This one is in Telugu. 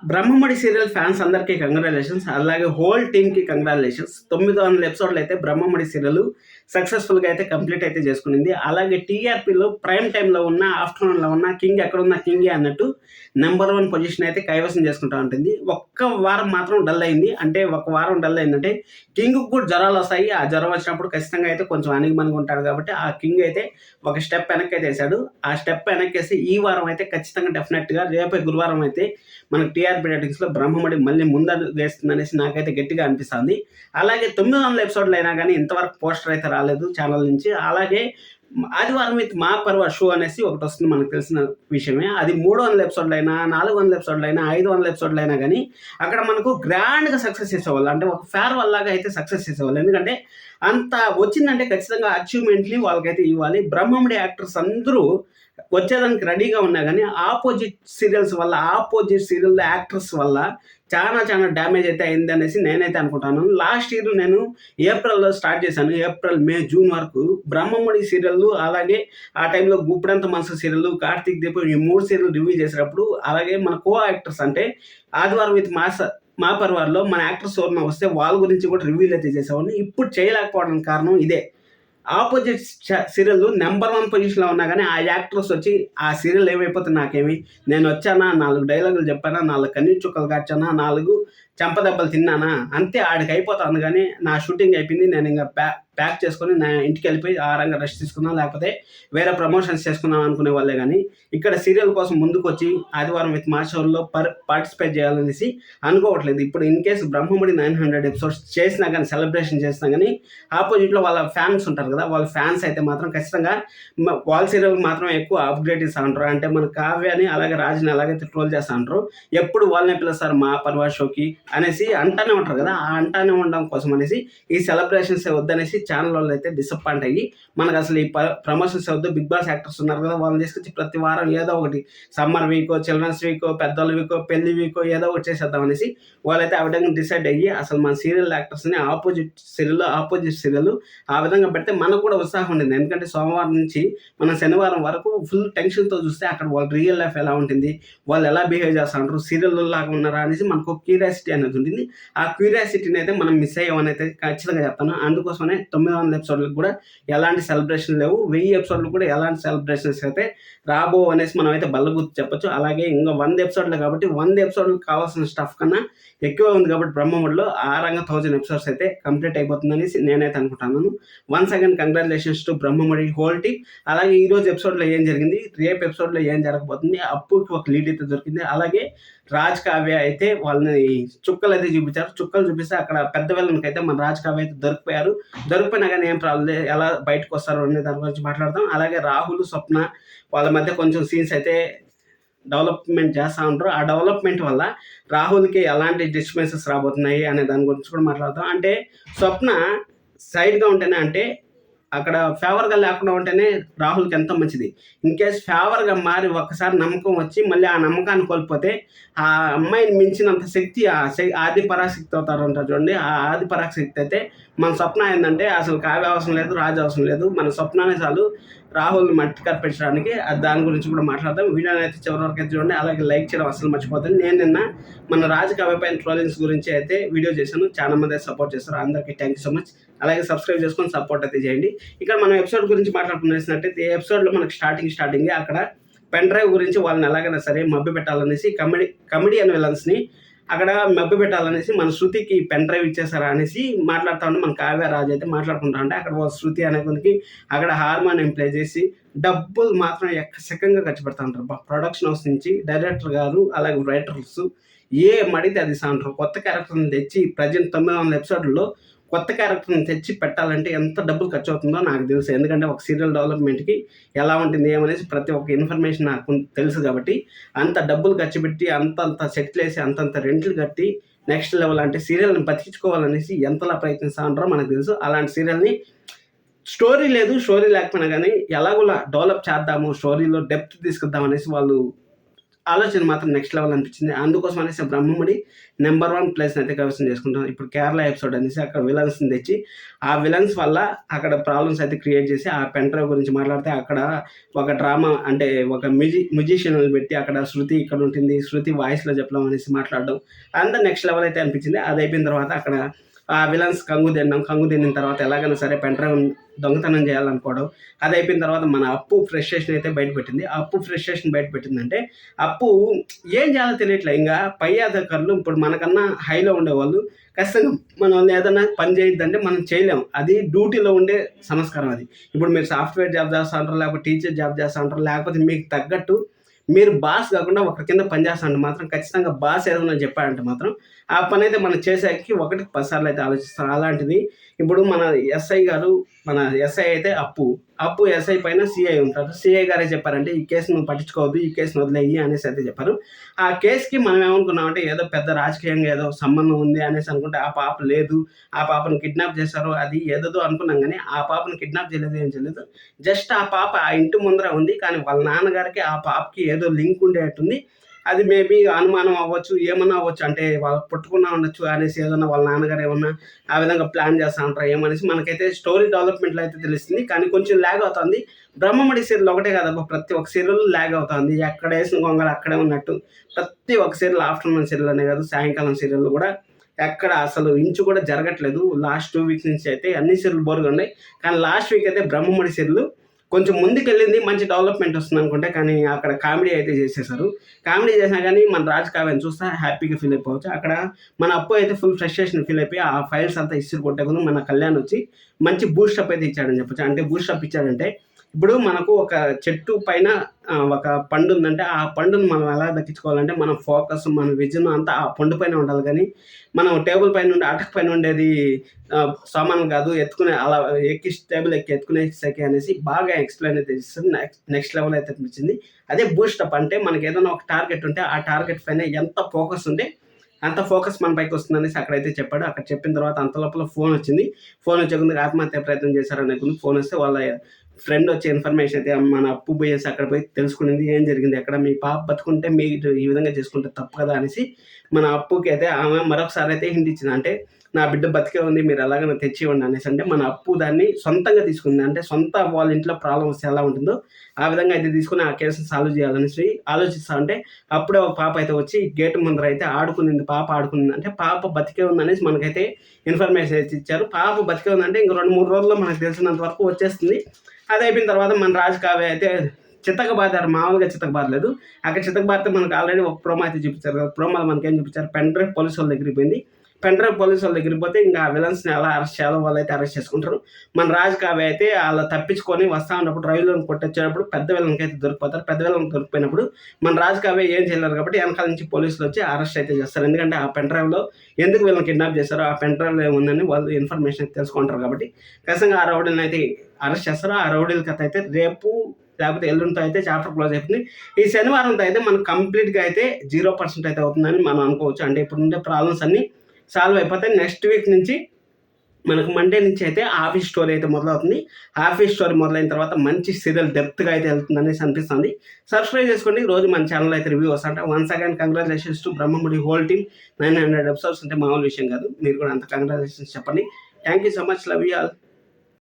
బ్రహ్మముడి సీరియల్ ఫ్యాన్స్ అందరికీ కంగ్రాచులేషన్స్. అలాగే హోల్ టీమ్‌కి కంగ్రాచులేషన్స్. 900 ఎపిసోడ్‌లు అయితే బ్రహ్మముడి సీరియల్ సక్సెస్‌ఫుల్‌గా అయితే కంప్లీట్ అయితే చేసుకునింది. అలాగే టీఆర్‌పీలో ప్రైమ్ టైమ్‌లో ఉన్న, ఆఫ్టర్‌నూన్‌లో ఉన్న కింగ్ ఎక్కడున్నా కింగే అన్నట్టు నంబర్ 1 పొజిషన్ అయితే కైవసం చేసుకుంటా ఉంటుంది. ఒక్క వారం మాత్రం డల్ అయింది. అంటే ఒక వారం డల్ అయిందంటే కింగ్‌కి కూడా జ్వరాలొస్తాయి. ఆ జ్వరం వచ్చినప్పుడు ఖచ్చితంగా అయితే కొంచెం అణిగిమణిగి ఉంటాడు కాబట్టి ఆ కింగ్ అయితే ఒక స్టెప్ వెనక్కైతే ఏసాడు. ఆ స్టెప్ వెనక్కేసి ఈ వారం అయితే ఖచ్చితంగా డెఫినెట్‌గా రేపే గురువారం అయితే మనకు టీఆర్పీ రేటింగ్స్‌లో బ్రహ్మముడి మళ్ళీ ముందడుగు వేస్తుందనేసి నాకైతే గట్టిగా అనిపిస్తుంది. అలాగే 900 ఎపిసోడ్‌లు అయినా గానీ ఇంతవరకు పోస్టర్ అయితే రాలేదు ఛానల్ నుంచి. అలాగే ఆదివారం విత్ మా పర్వ షో అనేసి ఒకటొస్తుంది, మనకు తెలిసిన విషయమే. అది 300 ఎపిసోడ్‌లైనా, 400 ఎపిసోడ్‌లైనా, 500 ఎపిసోడ్‌లైనా గానీ అక్కడ మనకు గ్రాండ్‌గా సక్సెస్ చేసేవాళ్ళు. అంటే ఒక ఫేర్‌వెల్ లాగా అయితే సక్సెస్ చేసేవాళ్ళు. ఎందుకంటే అంత వచ్చిందంటే ఖచ్చితంగా అచీవ్‌మెంట్‌ని వాళ్ళకైతే ఇవ్వాలి. బ్రహ్మముడి యాక్టర్స్ అందరూ వచ్చేదానికి రెడీగా ఉన్నా గానీ, ఆపోజిట్ సీరియల్స్ వల్ల, ఆపోజిట్ సీరియల్ యాక్టర్స్ వల్ల చాలా డ్యామేజ్ అయితే అయిందనేసి నేనైతే అనుకుంటాను. లాస్ట్ ఇయర్ నేను ఏప్రిల్‌లో స్టార్ట్ చేశాను. ఏప్రిల్, మే, జూన్ వరకు బ్రహ్మముడి సీరియల్లు, అలాగే ఆ టైంలో గుప్పుడంత మనసు సీరియల్లు, కార్తీక్ దీపం ఈ 3 సీరియల్ రివ్యూ చేసేటప్పుడు, అలాగే మన కో యాక్టర్స్ అంటే ఆదివారం విత్ మా పరివార్‌లో మన యాక్టర్స్ ఎవరైనా వస్తే వాళ్ళ గురించి కూడా రివ్యూలు అయితే చేసేవాడిని. ఇప్పుడు చేయలేకపోవడానికి కారణం ఇదే. ఆపోజిట్ సీరియల్ నంబర్ 1 పొజిషన్‌లో ఉన్నా గానీ, ఆ యాక్టర్స్ వచ్చి ఆ సీరియల్ ఏమైపోతుంది నాకేమి, నేనొచ్చానా, 4 డైలాగులు చెప్పానా, 4 కన్నీటి చుక్కలు కార్చానా, 4 చెంపదెబ్బలు తిన్నానా, అంతే ఆడికయిపోతాంది గానీ, నా షూటింగ్ అయిపోయింది. నేనింక ప్యాక్ చేసుకొని నా ఇంటికెళ్ళిపోయి ఆరాంగా రెస్ట్ తీసుకుందాం, లేకపోతే వేరే ప్రమోషన్స్ చేసుకుందాం అనుకునే వాళ్ళే గానీ, ఇక్కడ సీరియల్ కోసం ముందుకొచ్చి ఆదివారం విత్ మా షోలో పార్టిసిపేట్ చేయాలనేసి అనుకోవట్లేదు. ఇప్పుడు ఇన్ కేస్ బ్రహ్మముడి 900 ఎపిసోడ్స్ చేసినా గానీ, సెలబ్రేషన్ చేసినా గానీ, ఆపోజిట్‌లో వాళ్ళ ఫ్యాన్స్ ఉంటారు కదా! వాళ్ళ ఫ్యాన్స్ అయితే మాత్రం ఖచ్చితంగా వాళ్ళ సీరియల్‌కి మాత్రం ఎక్కువ అప్‌గ్రేడ్ ఇస్తా ఉంటారు. అంటే మన కావ్యని, అలాగే రాజుని ఎలాగైతే ట్రోల్ చేస్తా ఉంటారో, ఎప్పుడు వాళ్ళనే పిలుస్తారు మా పర్వా షోకి అనేసి అంటానే ఉంటారు కదా! ఆ అంటానే ఉండడం కోసం అనేసి ఈ సెలబ్రేషన్స్ వద్దనేసి ఛానల్ వాళ్ళు అయితే డిసప్పాయింట్ అయ్యి, మనకు అసలు ఈ ప్రమోషన్స్ వద్దు, బిగ్ బాస్ యాక్టర్స్ ఉన్నారు కదా! వాళ్ళని తీసుకొచ్చి ప్రతి వారం ఏదో ఒకటి సమ్మర్ వీకో, చిల్డ్రన్స్ వీకో, పెద్దోళ్ళ వీకో, పెళ్లి వీకో ఏదో ఒకటి చేసేద్దాం అనేసి వాళ్ళైతే ఆ విధంగా డిసైడ్ అయ్యి, అసలు మన సీరియల్ యాక్టర్స్‌ని ఆపోజిట్ సీరియల్ ఆ విధంగా పెడితే మనకు కూడా ఉత్సాహం ఉండింది. ఎందుకంటే సోమవారం నుంచి మనం శనివారం వరకు ఫుల్ టెన్షన్‌తో చూస్తే అక్కడ వాళ్ళ రియల్ లైఫ్ ఎలా ఉంటుంది, వాళ్ళు ఎలా బిహేవ్ చేస్తా ఉంటారు, సీరియల్‌లో లాగా ఉన్నారా అనేసి మనకు ఒక క్యూరియాసిటీ అనేది ఉంటుంది. ఆ క్యూరియాసిటీని అయితే మనం మిస్ అయ్యామని అయితే ఖచ్చితంగా చెప్తాను. అందుకోసమనే 900 ఎపిసోడ్‌లకు కూడా ఎలాంటి సెలబ్రేషన్ లేవు. 1000 ఎపిసోడ్‌లు కూడా ఎలాంటి సెలబ్రేషన్స్ అయితే రాబోవు అనేసి మనం అయితే బల్లగుద్ది చెప్పొచ్చు. అలాగే ఇంక 100 ఎపిసోడ్‌లే కాబట్టి 100 ఎపిసోడ్‌లకి కావాల్సిన స్టఫ్ కన్నా ఎక్కువే ఉంది కాబట్టి బ్రహ్మముడిలో ఆ రంగా 1000 ఎపిసోడ్స్ అయితే కంప్లీట్ అయిపోతుందనేసి నేనైతే అనుకుంటున్నాను. Once again congratulations to Brahmamudi whole team. అలాగే ఈరోజు ఎపిసోడ్‌లో ఏం జరిగింది, రేపు ఎపిసోడ్‌లో ఏం జరగబోతుంది, అప్పుకి ఒక లీడ్ అయితే దొరికింది. అలాగే రాజ్ కావ్య అయితే వాళ్ళని చుక్కలైతే చూపించారు. చుక్కలు చూపిస్తే అక్కడ పెద్ద విలన్‌కైతే మన రాజ్ కావ్య అయితే దొరికిపోయారు. దొరికిపోయినా గానీ ఏం ప్రాబ్లమ్ లేదు. ఎలా బయటకొస్తారు అనే దాని గురించి మాట్లాడదాం. అలాగే రాహుల్, స్వప్న వాళ్ళ మధ్య కొంచెం సీన్స్ అయితే డెవలప్‌మెంట్ చేస్తా ఉంటారు. ఆ డెవలప్‌మెంట్ వల్ల రాహుల్‌కి ఎలాంటి డిస్టర్బెన్సెస్ రాబోతున్నాయి అనే దాని గురించి కూడా మాట్లాడదాం. అంటే స్వప్న సైడ్‌గా ఉంటేనే, అంటే అక్కడ ఫేవర్‌గా లేకుండా ఉంటేనే రాహుల్‌కి ఎంతో మంచిది. ఇన్‌కేస్ ఫేవర్‌గా మారి ఒక్కసారి నమ్మకం వచ్చి మళ్ళీ ఆ నమ్మకాన్ని కోల్పోతే ఆ అమ్మాయిని మించినంత శక్తి ఆది పరాశక్తి అవుతారంటారు చూడండి. ఆ ఆది పరాశక్తి అయితే మన స్వప్న ఏందంటే అసలు కావ్య అవసరం లేదు, రాజు అవసరం లేదు. మన స్వప్ననే చాలు రాహుల్‌ని మట్టి కప్పించడానికి. దాని గురించి కూడా మాట్లాడదాం. వీడియోని అయితే చివరి వరకు అయితే చూడండి. అలాగే లైక్ చేయడం అస్సలు మర్చిపోద్దండి. నేను నిన్న మన రాజు కావ్య పైన ట్రోలింగ్స్ గురించి అయితే వీడియో చేశాను. చాలా మంది అయితే సపోర్ట్ చేస్తారు. అందరికీ థాంక్ యూ సో మచ్. అలాగే సబ్స్క్రైబ్ చేసుకొని సపోర్ట్ అయితే చేయండి. ఇక్కడ మనం ఎపిసోడ్ గురించి మాట్లాడుకునేసినట్టయితే ఈ ఎపిసోడ్‌లో మనకు స్టార్టింగే అక్కడ పెన్ డ్రైవ్ గురించి వాళ్ళని ఎలాగైనా సరే మభ్యపెట్టాలనేసి కమెడియన్ విలన్స్‌ని అక్కడ మభ్యపెట్టాలనేసి మన శృతికి పెన్ డ్రైవ్ ఇచ్చేసారా అనేసి మాట్లాడుతా ఉంటే మన కావ్య, రాజు అయితే మాట్లాడుకుంటా ఉంటే అక్కడ వాళ్ళ శృతి అనే కొనికి అక్కడ హార్మోనియం ప్లే చేసి డబ్బులు మాత్రం ఎక్కసెక్కంగా ఖర్చు పెడతా ఉంటారు. ప్రొడక్షన్ హౌస్ నుంచి డైరెక్టర్ గారు, అలాగే రైటర్స్ ఏం అడిగితే అది ఇస్తా ఉంటారు. కొత్త క్యారెక్టర్‌ని తెచ్చి ప్రెజెంట్ 900 ఎపిసోడ్‌ల్లో కొత్త క్యారెక్టర్‌ని తెచ్చి పెట్టాలంటే ఎంత డబ్బులు ఖర్చవుతుందో నాకు తెలుసు. ఎందుకంటే ఒక సీరియల్ డెవలప్‌మెంట్‌కి ఎలా ఉంటుంది ఏమనేసి ప్రతి ఒక్క ఇన్ఫర్మేషన్ నాకు తెలుసు కాబట్టి, అంత డబ్బులు ఖర్చు పెట్టి అంతంత సెట్‌లేసి అంతంత రెంట్‌లు కట్టి నెక్స్ట్ లెవెల్ అంటే సీరియల్‌ని బతికించుకోవాలనేసి ఎంతలా ప్రయత్నిస్తా ఉంటారో మనకు తెలుసు. అలాంటి సీరియల్‌ని స్టోరీ లేదు, స్టోరీ లేకపోయినా గానీ ఎలాగోలా డెవలప్ చేద్దాము, స్టోరీలో డెప్త్ తీసుకొద్దాం అనేసి వాళ్ళు ఆలోచన మాత్రం నెక్స్ట్ లెవెల్ అనిపించింది. అందుకోసం అనేసి బ్రహ్మముడి నెంబర్ 1 ప్లేస్‌ని అయితే కైవసం చేసుకుంటాం. ఇప్పుడు కేరళ ఎపిసోడ్ అనేసి అక్కడ విలన్స్‌ని తెచ్చి, ఆ విలన్స్ వల్ల అక్కడ ప్రాబ్లమ్స్ అయితే క్రియేట్ చేసి, ఆ పెన్ డ్రైవ్ గురించి మాట్లాడితే అక్కడ ఒక డ్రామా అంటే ఒక మ్యూజిషియన్‌ని పెట్టి అక్కడ శృతి ఇక్కడ ఉంటుంది, శృతి వాయిస్‌లో చెప్పడం అనేసి మాట్లాడడం అంతా నెక్స్ట్ లెవెల్ అయితే అనిపించింది. అది అయిపోయిన తర్వాత అక్కడ ఆ విలన్స్ కంగు తిన్న తర్వాత ఎలాగైనా సరే పెన్ డ్రైవ్ దొంగతనం చేయాలనుకోవడం. అది అయిపోయిన తర్వాత మన అప్పు ఫ్రస్ట్రేషన్ అయితే బయటపెట్టింది. ఆ అప్పు ఫ్రస్ట్రేషన్ బయటపెట్టిందంటే అప్పు ఏం చేయాలో తెలియట్లే. ఇంకా పై అధికారులు ఇప్పుడు మనకన్నా హైలో ఉండేవాళ్ళు ఖచ్చితంగా మనం ఏదైనా పని చేయొద్దంటే మనం చేయలేము. అది డ్యూటీలో ఉండే సంస్కారం అది. ఇప్పుడు మీరు సాఫ్ట్‌వేర్ జాబ్ చేస్తా ఉంటారు, లేకపోతే టీచర్ జాబ్ చేస్తా ఉంటారు, లేకపోతే మీకు తగ్గట్టు మీరు బాస్ కాకుండా ఒకరి కింద పని చేస్తా ఉంటే మాత్రం ఖచ్చితంగా బాస్ ఏదైనా చెప్పాడంటే మాత్రం ఆ పని అయితే మనం చేసేకి 1కి 10 సార్లు అయితే ఆలోచిస్తాం. అలాంటిది ఇప్పుడు మన ఎస్ఐ గారు, మన ఎస్ఐ అయితే అప్పు ఎస్ఐ పైన సిఐ ఉంటారు. సిఐ గారే చెప్పారంటే ఈ కేసు నువ్వు పట్టించుకోవద్దు, ఈ కేసుని వదిలేయి అనేసి అయితే చెప్పారు. ఆ కేసుకి మనం ఏమనుకున్నామంటే ఏదో పెద్ద రాజకీయంగా ఏదో సంబంధం ఉంది అనేసి అనుకుంటే ఆ పాప లేదు, ఆ పాపను కిడ్నాప్ చేశారు, అది ఏదేదో అనుకున్నాం. కానీ ఆ పాపను కిడ్నాప్ చేయలేదు, ఏం చేయలేదు. జస్ట్ ఆ పాప ఆ ఇంటి ముందర ఉంది. కానీ వాళ్ళ నాన్నగారికి ఆ పాపకి ఏదో లింక్ ఉండేటుంది. అది మేబీ అనుమానం అవ్వచ్చు, ఏమన్నా అవ్వచ్చు. అంటే వాళ్ళు పుట్టకుండా ఉండొచ్చు అనేసి ఏదన్నా వాళ్ళ నాన్నగారు ఏమన్నా ఆ విధంగా ప్లాన్ చేస్తా ఉంటారు ఏమనేసి మనకైతే స్టోరీ డెవలప్మెంట్లో అయితే తెలుస్తుంది. కానీ కొంచెం ల్యాగ్ అవుతుంది. బ్రహ్మముడి సీరియల్ ఒకటే కాదబ్బా, ప్రతి ఒక్క సీరియల్ ల్యాగ్ అవుతుంది. ఎక్కడ వేసిన గొంగళి అక్కడే ఉన్నట్టు ప్రతి ఒక్క సీరియల్, ఆఫ్టర్నూన్ సీరియల్ అనే కాదు, సాయంకాలం సీరియల్ కూడా ఎక్కడ అసలు ఇంచు కూడా జరగట్లేదు. లాస్ట్ 2 వీక్స్ నుంచి అయితే అన్ని సీరియల్ బోర్గా ఉన్నాయి. కానీ లాస్ట్ వీక్ అయితే బ్రహ్మముడి సీరియల్ కొంచెం ముందుకెళ్ళింది, మంచి డెవలప్మెంట్ వస్తుంది అనుకుంటే. కానీ అక్కడ కామెడీ అయితే చేసేసారు. కామెడీ చేసినా కానీ మన రాజ్ కావ్యాన్ని చూస్తే హ్యాపీగా ఫీల్ అయిపోవచ్చు. అక్కడ మన అప్పు అయితే ఫుల్ ఫ్రస్ట్రేషన్ ఫీల్ అయిపోయి ఆ ఫైల్స్ అంతా ఇస్త్రీ కొట్టే ముందు మన కళ్యాణ్ వచ్చి మంచి బూస్టప్ అయితే ఇచ్చాడని చెప్పొచ్చు. అంటే బూస్టప్ ఇచ్చాడంటే ఇప్పుడు మనకు ఒక చెట్టు పైన ఒక పండు ఉందంటే ఆ పండును మనం ఎలా దక్కించుకోవాలంటే మన ఫోకస్, మన విజన్ అంతా ఆ పండు పైన ఉండాలి. కానీ మనం టేబుల్ పైన ఉండి అటక పైన ఉండేది సామాన్లు కాదు, ఎత్తుకునే అలా ఎక్కి టేబుల్ ఎక్కి ఎత్తుకునేసరికి అనేసి బాగా ఎక్స్ప్లెయిన్ అయితే చేస్తుంది. నెక్స్ట్ లెవెల్ అయితే అనిపించింది. అదే బూస్టప్ అంటే మనకి ఏదైనా ఒక టార్గెట్ ఉంటే ఆ టార్గెట్ పైన ఎంత ఫోకస్ ఉంటే అంత ఫోకస్ మన పైకి వస్తుందనేసి అక్కడైతే చెప్పాడు. అక్కడ చెప్పిన తర్వాత అంత లోపల ఫోన్ వచ్చింది. ఫోన్ వచ్చే ముందు ఆత్మహత్య ప్రయత్నం చేశారనే ముందు ఫోన్ వస్తే వాళ్ళ ఫ్రెండ్ వచ్చే ఇన్ఫర్మేషన్ అయితే మన అప్పు పోయేసి అక్కడ పోయి తెలుసుకునింది ఏం జరిగింది, ఎక్కడ మీ పాప బతుకుంటే మీరు ఈ విధంగా చేసుకుంటే తప్పు కదా అనేసి మన అప్పుకి అయితే ఆమె మరొకసారి అయితే హింట్ ఇచ్చింది. అంటే నా బిడ్డ బతికే ఉంది, మీరు ఎలాగైనా తెచ్చి ఇవ్వండి అనేసి. అంటే మన అప్పు దాన్ని సొంతంగా తీసుకుంది. అంటే సొంత వాళ్ళ ఇంట్లో ప్రాబ్లం వస్తే ఎలా ఉంటుందో ఆ విధంగా అయితే తీసుకుని ఆ కేసుని సాల్వ్ చేయాలనేసి ఆలోచిస్తా ఉంటే అప్పుడే ఒక పాప అయితే వచ్చి గేటు ముందర అయితే ఆడుకునింది. పాప ఆడుకునింది అంటే పాప బతికే ఉందనేసి మనకైతే ఇన్ఫర్మేషన్ అయితే ఇచ్చారు. పాప బతికే ఉందంటే ఇంక 2-3 రోజుల్లో మనకు తెలిసినంత వరకు వచ్చేస్తుంది. అది అయిపోయిన తర్వాత మన రాజ్ కావ్య అయితే చితకబాదారు. మామూలుగా చితకబాదలేదు. అక్కడ చితకబారితే మనకు ఆల్రెడీ ఒక ప్రోమో అయితే చూపించారు కదా. ప్రోమోలో మనకేం చూపించారు, పెన్ డ్రైవ్ పోలీసు వాళ్ళ దగ్గరికి పోయింది. పెన్ డ్రైవ్ పోలీసు వాళ్ళ దగ్గరికి పోతే ఇంకా ఆ విలన్స్ని ఎలా అరెస్ట్ చేయాలో వాళ్ళైతే అరెస్ట్ చేసుకుంటారు. మన రాజ్ కావ్య అయితే అలా తప్పించుకొని వస్తా ఉన్నప్పుడు రైలులో కొట్టొచ్చేటప్పుడు పెద్ద విలన్కి అయితే దొరికిపోతారు. పెద్ద విలన్ దొరికిపోయినప్పుడు మన రాజ్ కావ్య ఏం చేయలేరు కాబట్టి వెనకాల నుంచి పోలీసులు వచ్చి అరెస్ట్ అయితే చేస్తారు. ఎందుకంటే ఆ పెన్ డ్రైవ్లో ఎందుకు వీళ్ళని కిడ్నాప్ చేస్తారో, ఆ పెన్ డ్రైవ్లో ఏముందని వాళ్ళు ఇన్ఫర్మేషన్ తెలుసుకుంటారు కాబట్టి ఖచ్చితంగా ఆ రౌడీని అయితే అరెస్ట్ చేస్తారు. ఆ రౌడీల కథ అయితే రేపు లేకపోతే ఎల్లుండితో అయితే చాప్టర్ క్లోజ్ అయిపోతుంది. ఈ శనివారంతో అయితే మనకు కంప్లీట్గా అయితే 0% అయితే అవుతుందని మనం అనుకోవచ్చు. అంటే ఇప్పుడు ఉండే ప్రాబ్లమ్స్ అన్నీ సాల్వ్ అయిపోతాయి. నెక్స్ట్ వీక్ నుంచి మనకు మండే నుంచి అయితే ఆఫీస్ స్టోరీ అయితే మొదలవుతుంది. ఆఫీస్ స్టోరీ మొదలైన తర్వాత మంచి సీరియల్ డెప్త్గా అయితే వెళ్తుంది అనేసి అనిపిస్తుంది. సబ్స్క్రైబ్ చేసుకోండి. రోజు మన ఛానల్ అయితే రివ్యూ వస్తుంటే. Once again congratulations to Brahmamudi whole team. 900 episodes అంటే మామూలు విషయం కాదు. మీరు కూడా అంత కంగ్రాచులేషన్స్ చెప్పండి. Thank you so much. Love you all.